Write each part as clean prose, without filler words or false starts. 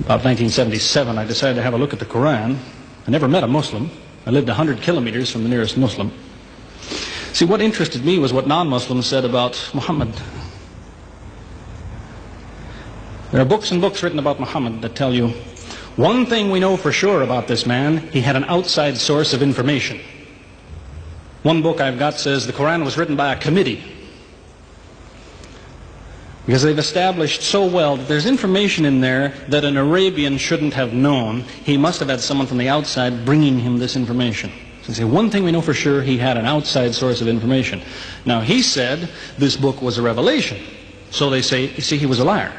About 1977, I decided to have a look at the Quran. I never met a Muslim. I lived 100 kilometers from the nearest Muslim. See, what interested me was what non-Muslims said about Muhammad. There are books and books written about Muhammad that tell you, one thing we know for sure about this man, he had an outside source of information. One book I've got says the Quran was written by a committee, because they've established so well that there's information in there that an Arabian shouldn't have known. He must have had someone from the outside bringing him this information. So they say, one thing we know for sure, he had an outside source of information. Now, he said this book was a revelation. So they say, you see, he was a liar.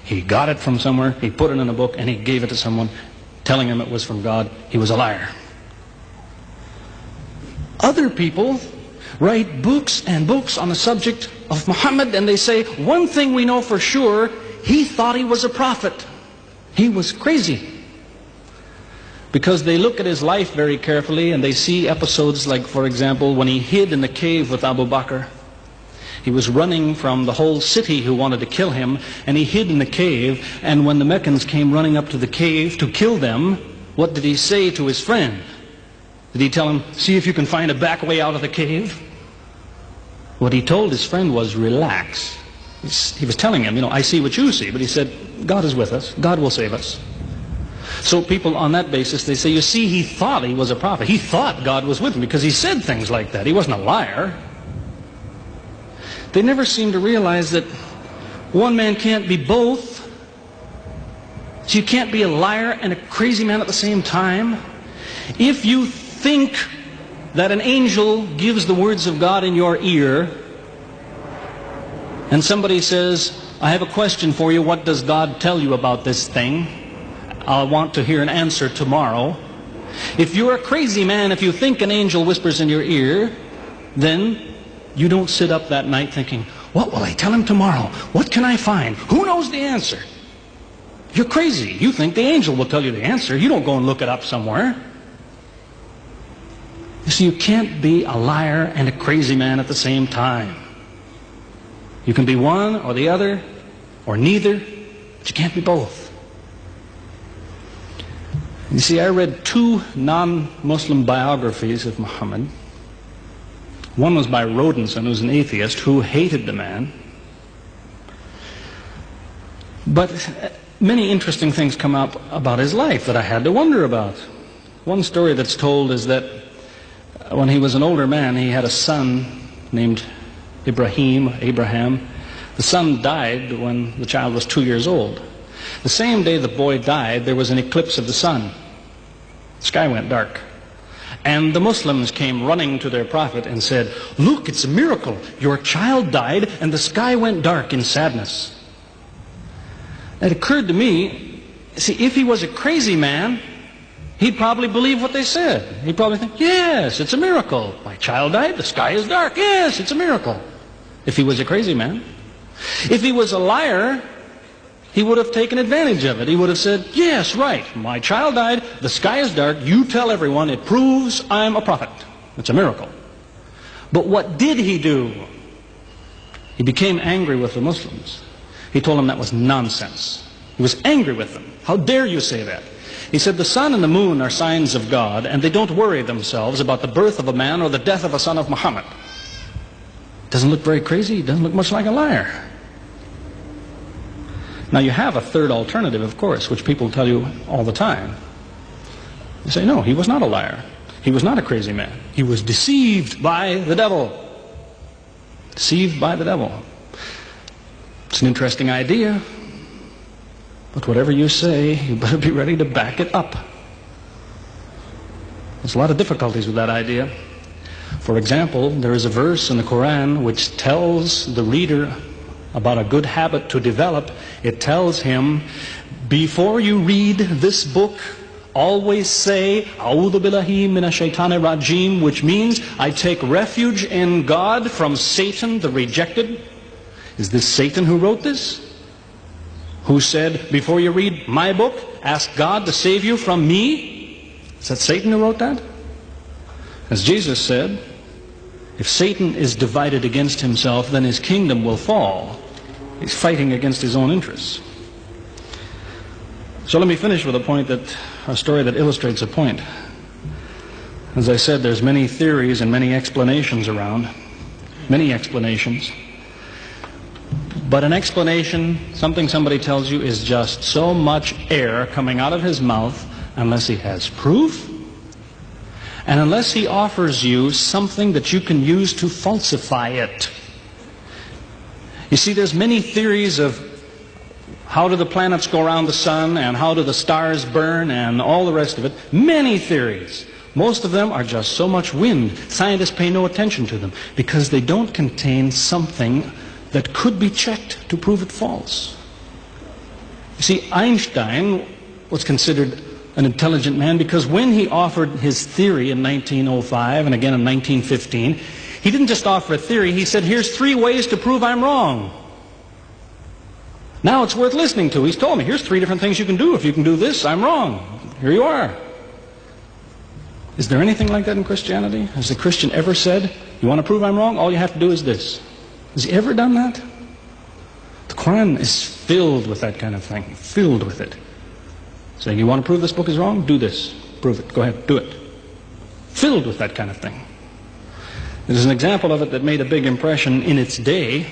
He got it from somewhere, he put it in a book, and he gave it to someone, telling him it was from God. He was a liar. Other people write books and books on the subject of Muhammad, and they say, one thing we know for sure, he thought he was a prophet. He was crazy. Because they look at his life very carefully, and they see episodes like, for example, when he hid in the cave with Abu Bakr. He was running from the whole city who wanted to kill him, and he hid in the cave, and when the Meccans came running up to the cave to kill them, what did he say to his friend? Did he tell him, see if you can find a back way out of the cave? What he told his friend was, relax. He was telling him, I see what you see, but he said, God is with us, God will save us. So people on that basis, they say, you see, he thought he was a prophet. He thought God was with him because he said things like that. He wasn't a liar. They never seem to realize that one man can't be both. So you can't be a liar and a crazy man at the same time. If you think that an angel gives the words of God in your ear, and somebody says, I have a question for you, what does God tell you about this thing? I want to hear an answer tomorrow. If you're a crazy man, if you think an angel whispers in your ear, then you don't sit up that night thinking, what will I tell him tomorrow? What can I find? Who knows the answer? You're crazy. You think the angel will tell you the answer. You don't go and look it up somewhere. You see, you can't be a liar and a crazy man at the same time. You can be one or the other, or neither, but you can't be both. You see, I read 2 non-Muslim biographies of Muhammad. One was by Rodenson, who's an atheist, who hated the man. But many interesting things come up about his life that I had to wonder about. One story that's told is that when he was an older man, he had a son named Abraham. The son died when the child was 2 years old. The same day the boy died, there was an eclipse of the sun. The sky went dark. And the Muslims came running to their prophet and said, look, it's a miracle. Your child died and the sky went dark in sadness. It occurred to me, see, if he was a crazy man, he'd probably believe what they said. He'd probably think, yes, it's a miracle. My child died, the sky is dark. Yes, it's a miracle. If he was a crazy man. If he was a liar, he would have taken advantage of it. He would have said, yes, right, my child died, the sky is dark, you tell everyone, it proves I'm a prophet. It's a miracle. But what did he do? He became angry with the Muslims. He told them that was nonsense. He was angry with them. How dare you say that? He said, the sun and the moon are signs of God, and they don't worry themselves about the birth of a man or the death of a son of Muhammad. Doesn't look very crazy. Doesn't look much like a liar. Now you have a third alternative, of course, which people tell you all the time. They say, no, he was not a liar. He was not a crazy man. He was deceived by the devil. Deceived by the devil. It's an interesting idea. But whatever you say, you better be ready to back it up. There's a lot of difficulties with that idea. For example, there is a verse in the Quran which tells the reader about a good habit to develop. It tells him, before you read this book, always say, A'udhu billahi minash shaitanir rajim, which means, I take refuge in God from Satan the rejected. Is this Satan who wrote this? Who said, before you read my book, ask God to save you from me? Is that Satan who wrote that? As Jesus said, if Satan is divided against himself, then his kingdom will fall. He's fighting against his own interests. So let me finish with a story that illustrates a point. As I said, there's many theories and many explanations around. Many explanations. But an explanation, something somebody tells you, is just so much air coming out of his mouth unless he has proof and unless he offers you something that you can use to falsify it. You see, there's many theories of how do the planets go around the sun and how do the stars burn and all the rest of it. Many theories. Most of them are just so much wind. Scientists pay no attention to them because they don't contain something that could be checked to prove it false. You see, Einstein was considered an intelligent man because when he offered his theory in 1905 and again in 1915, he didn't just offer a theory, he said, here's 3 ways to prove I'm wrong. Now it's worth listening to. He's told me, here's 3 different things you can do. If you can do this, I'm wrong. Here you are. Is there anything like that in Christianity? Has the Christian ever said, you want to prove I'm wrong? All you have to do is this. Has he ever done that? The Quran is filled with that kind of thing. Filled with it. Saying, you want to prove this book is wrong? Do this. Prove it. Go ahead. Do it. Filled with that kind of thing. There's an example of it that made a big impression in its day,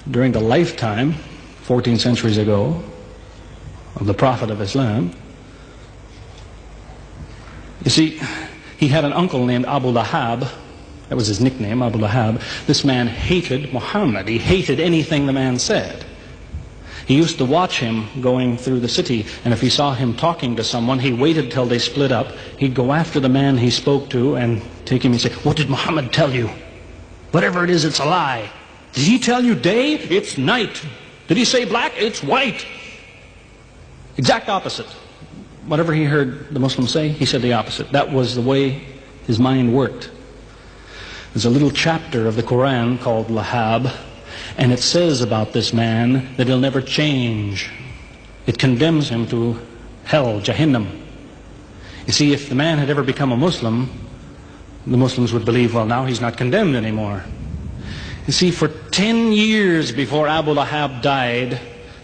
during the lifetime, 14 centuries ago, of the Prophet of Islam. You see, he had an uncle named Abu Lahab. That was his nickname, Abu Lahab. This man hated Muhammad. He hated anything the man said. He used to watch him going through the city, and if he saw him talking to someone, he waited till they split up. He'd go after the man he spoke to and take him and say, what did Muhammad tell you? Whatever it is, it's a lie. Did he tell you day? It's night. Did he say black? It's white. Exact opposite. Whatever he heard the Muslims say, he said the opposite. That was the way his mind worked. There's a little chapter of the Quran called Lahab, and it says about this man that he'll never change. It condemns him to hell, Jahannam. You see, if the man had ever become a Muslim, the Muslims would believe, well, now he's not condemned anymore. You see, for 10 years before Abu Lahab died,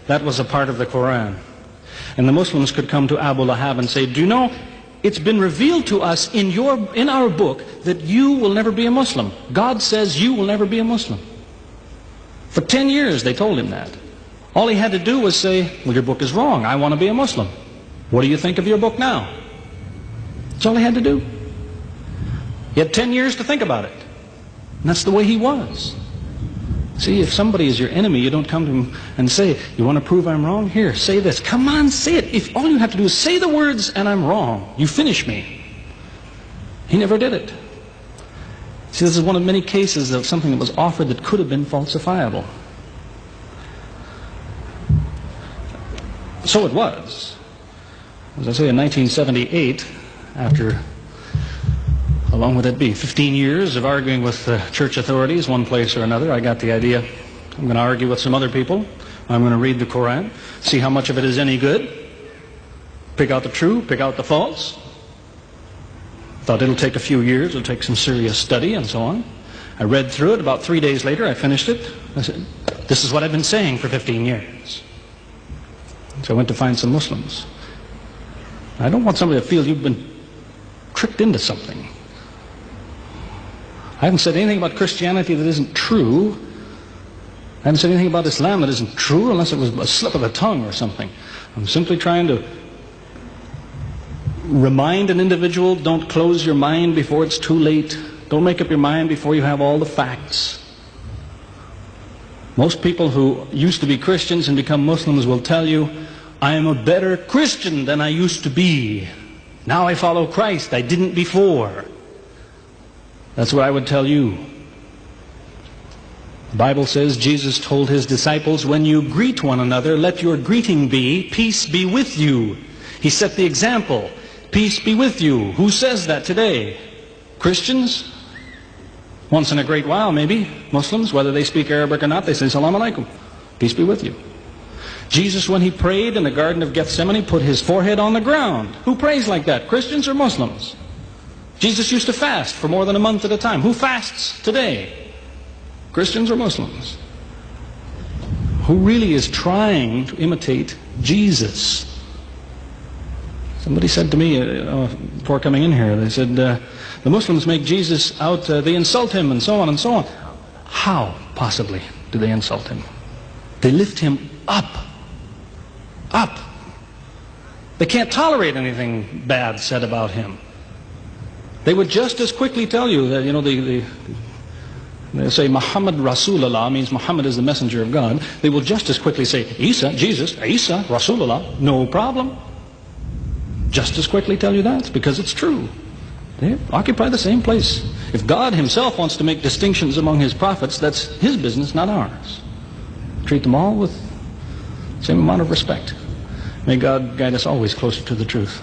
that was a part of the Quran. And the Muslims could come to Abu Lahab and say, do you know, it's been revealed to us in our book that you will never be a Muslim. God says you will never be a Muslim. For 10 years they told him that. All he had to do was say, well, your book is wrong. I want to be a Muslim. What do you think of your book now? That's all he had to do. He had 10 years to think about it. And that's the way he was. See, if somebody is your enemy, you don't come to him and say, you want to prove I'm wrong? Here, say this. Come on, say it. If all you have to do is say the words and I'm wrong, you finish me. He never did it. See, this is one of many cases of something that was offered that could have been falsifiable. So it was. As I say, in 1978, after, how long would that be? 15 years of arguing with church authorities, one place or another, I got the idea. I'm going to argue with some other people. I'm going to read the Quran, see how much of it is any good, pick out the true, pick out the false. Thought it'll take a few years, it'll take some serious study and so on. I read through it. About 3 days later, I finished it. I said, this is what I've been saying for 15 years. So I went to find some Muslims. I don't want somebody to feel you've been tricked into something. I haven't said anything about Christianity that isn't true. I haven't said anything about Islam that isn't true unless it was a slip of the tongue or something. I'm simply trying to remind an individual, don't close your mind before it's too late. Don't make up your mind before you have all the facts. Most people who used to be Christians and become Muslims will tell you, I am a better Christian than I used to be. Now I follow Christ. I didn't before. That's what I would tell you. The Bible says Jesus told his disciples, when you greet one another, let your greeting be, peace be with you. He set the example. Peace be with you. Who says that today? Christians? Once in a great while, maybe. Muslims, whether they speak Arabic or not, they say, Salaam alaikum. Peace be with you. Jesus, when he prayed in the Garden of Gethsemane, put his forehead on the ground. Who prays like that? Christians or Muslims? Jesus used to fast for more than a month at a time. Who fasts today? Christians or Muslims? who really is trying to imitate Jesus. Somebody said to me before coming in here, they said, the Muslims make Jesus out, they insult him and so on and so on. How, possibly, do they insult him? They lift him up. Up. They can't tolerate anything bad said about him. They would just as quickly tell you that, they say Muhammad Rasulullah means Muhammad is the messenger of God. They will just as quickly say Isa, Jesus, Isa, Rasulullah, no problem. Just as quickly tell you that, because it's true. They occupy the same place. If God himself wants to make distinctions among his prophets, that's his business, not ours. Treat them all with the same amount of respect. May God guide us always closer to the truth.